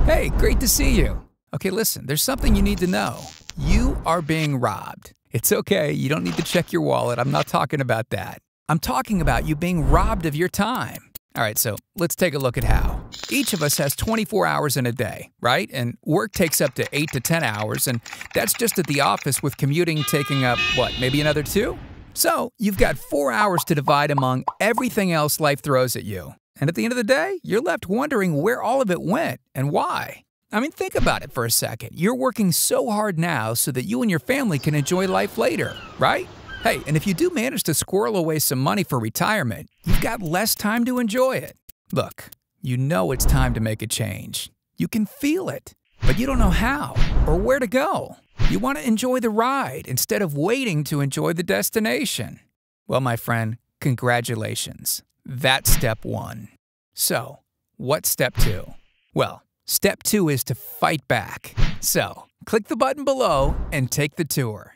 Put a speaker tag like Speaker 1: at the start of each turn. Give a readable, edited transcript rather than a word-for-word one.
Speaker 1: Hey, great to see you. Okay, listen, there's something you need to know. You are being robbed. It's okay, you don't need to check your wallet. I'm not talking about that. I'm talking about you being robbed of your time. All right, so let's take a look at how. Each of us has 24 hours in a day, right? And work takes up to 8 to 10 hours, and that's just at the office with commuting taking up, what, maybe another 2? So you've got 4 hours to divide among everything else life throws at you. And at the end of the day, you're left wondering where all of it went and why. I mean, think about it for a second. You're working so hard now so that you and your family can enjoy life later, right? Hey, and if you do manage to squirrel away some money for retirement, you've got less time to enjoy it. Look, you know it's time to make a change. You can feel it, but you don't know how or where to go. You want to enjoy the ride instead of waiting to enjoy the destination. Well, my friend, congratulations. That's step 1. So, what's step 2? Well, step 2 is to fight back. So, click the button below and take the tour.